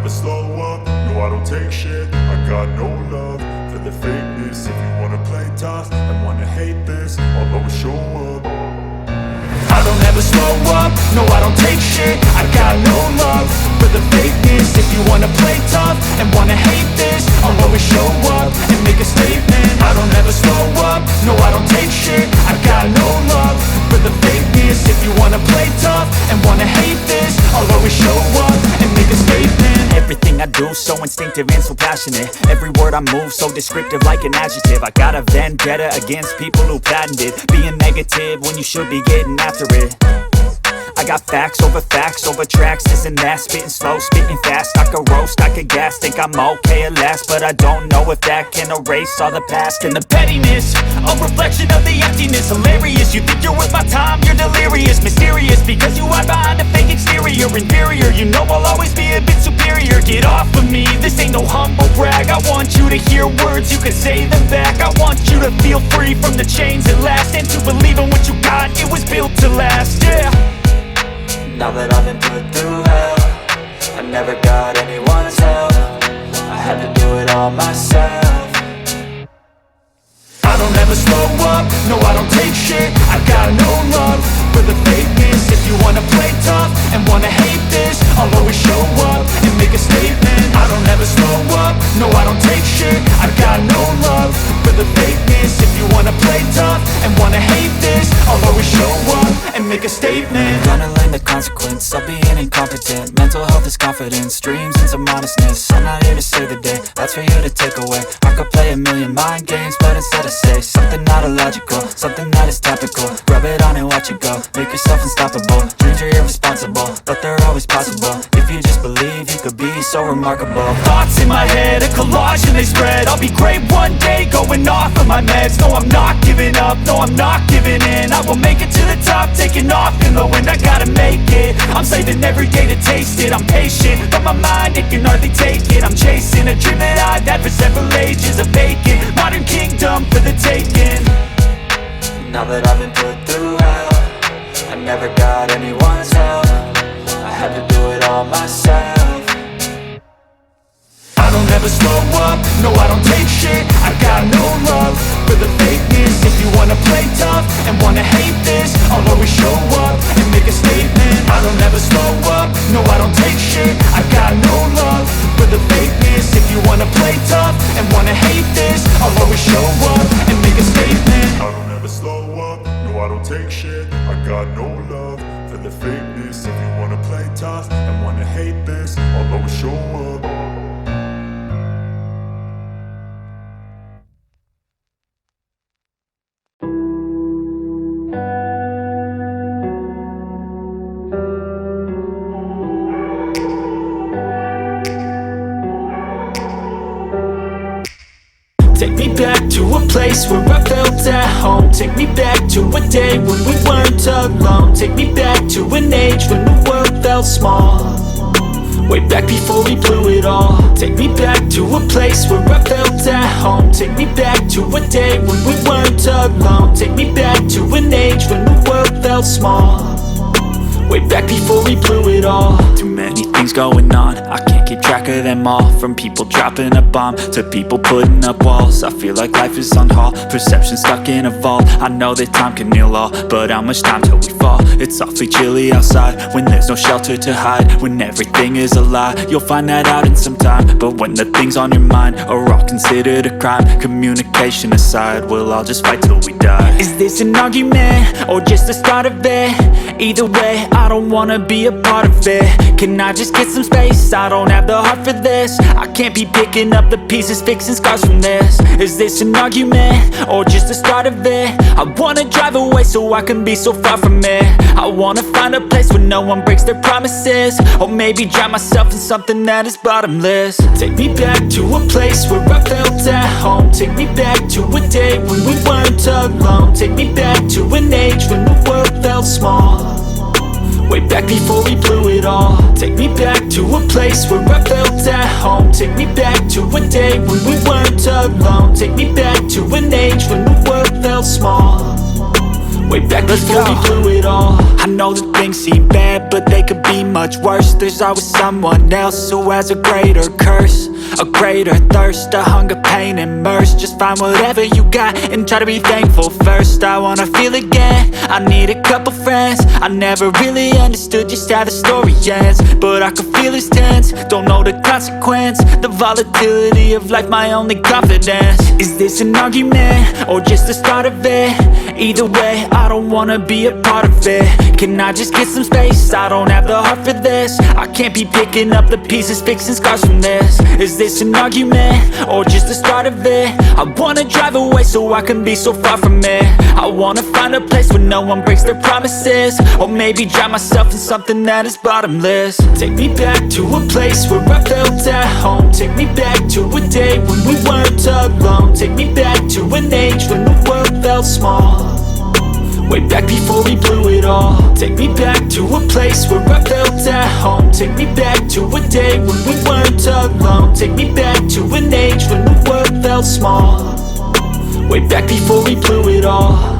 never slow up, no I don't take shit. I got no love for the fakeness. If you wanna play tough and wanna hate this, I'll always show up. I don't ever slow up, no I don't take shit. I got no love for the fakeness. If you wanna play tough and wanna hate this, I'll always show up and make a statement. I don't ever slow up, no I don't take shit. I got no love for the fakeness. If you wanna play tough and wanna hate this, I'll always show up and make a statement. Everything I do so instinctive and so passionate. Every word I move so descriptive like an adjective. I got a vendetta against people who patented being negative when you should be getting after it. I got facts over tracks, this and that. Spitting slow, spitting fast. I could roast, I could gas. Think I'm okay at last, but I don't know if that can erase all the past. And the pettiness, a reflection of the emptiness. Hilarious, you think you're worth my time, you're delirious. Mysterious, because you hide behind a fake exterior. Inferior, you know I'll always be a bit superior. Get off of me, this ain't no humble brag. I want you to hear words, you can say them back. I want you to feel free from the chains at last, and to believe in what you got, it was built to last, yeah. Now that I've been put through hell, I never got anyone's help. I had to do it all myself. I don't ever slow up, no I don't take shit. I got no love for the fakeness. If you wanna play tough and wanna hate this, I'll always show up and make a statement. I don't ever slow up, no I don't take shit. I got no love for the fakeness. If you wanna play tough and wanna hate this, I'll always show up and make a statement. Gonna learn the consequence of being incompetent. Mental health is confidence, dreams and some modestness. I'm not here to save the day, that's for you to take away. I could play a million mind games, but instead I say something not illogical, something that is topical. Rub it on and watch it go, make yourself unstoppable. Dreams are irresponsible, but they're always possible. If you just believe, you could be so remarkable. Thoughts in my head, a collage and they spread. I'll be great one day, going off of my meds. No, I'm not giving up, no, I'm not giving in. I will make it to the top, taking off in the wind. I gotta make it, I'm saving every day to taste it. I'm patient, but my mind, it can hardly take it. I'm chasing a dream that I've had for several ages. A vacant, modern kingdom for the taking. Now that I've been put through hell, I never got anyone's help. I had to do it all myself. I don't ever slow up, no I don't take shit. I got no love for the fakeness. If you wanna play tough and wanna hate this, I'll always show up and make a statement. I don't ever slow up, no I don't take shit. I got no love for the fakeness. If you wanna play tough and wanna hate this, I'll always show up and make a statement. I don't ever slow up, no I don't take shit. I got no love for the fakeness. If you wanna play tough and wanna hate this, I'll always show up. Take me back to a place where I felt at home. Take me back to a day when we weren't alone. Take me back to an age when the world felt small. Way back before we blew it all. Take me back to a place where I felt at home. Take me back to a day when we weren't alone. Take me back to an age when the world felt small. Way back before we blew it all. Too many things going on, I can't keep track of them all. From people dropping a bomb to people putting up walls. I feel like life is on hold, perception stuck in a vault. I know that time can heal all, but how much time till we fall? It's awfully chilly outside, when there's no shelter to hide. When everything is a lie, you'll find that out in some time. But when the things on your mind are all considered a crime, communication aside, we'll all just fight till we die. Is this an argument, or just the start of it? Either way, I don't wanna be a part of it. Can I just get some space? I don't have the heart for this. I can't be picking up the pieces, fixing scars from this. Is this an argument, or just the start of it? I wanna drive away so I can be so far from it. I wanna find a place where no one breaks their promises. Or maybe drown myself in something that is bottomless. Take me back to a place where I felt at home. Take me back to a day when we weren't alone. Take me back to an age when the world felt small. Way back before we blew it all. Take me back to a place where I felt at home. Take me back to a day when we weren't alone. Take me back to an age when the world felt small. Way back before we blew it all. I know that things seem bad, but they could be much worse. There's always someone else who has a greater curse, a greater thirst, a hunger, pain, and mercy. Just find whatever you got and try to be thankful first. I wanna feel again, I need a couple friends. I never really understood just how the story ends, but I can feel it's tense, don't know the consequence. The volatility of life, my only confidence. Is this an argument, or just the start of it? Either way, I don't wanna be a part of it. Can I just get some space? I don't have the heart for this. I can't be picking up the pieces, fixing scars from this. Is this an argument, or just the start of it? I wanna drive away so I can be so far from it. I wanna find a place where no one breaks their promises, or maybe drown myself in something that is bottomless. Take me back to a place where I felt at home. Take me back to a day when we weren't alone. Take me back to an age when the world felt small, way back before we blew it all. Take me back to a place where I felt at home. Take me back to a day when we weren't alone. Take me back to an age when the world felt small, way back before we blew it all.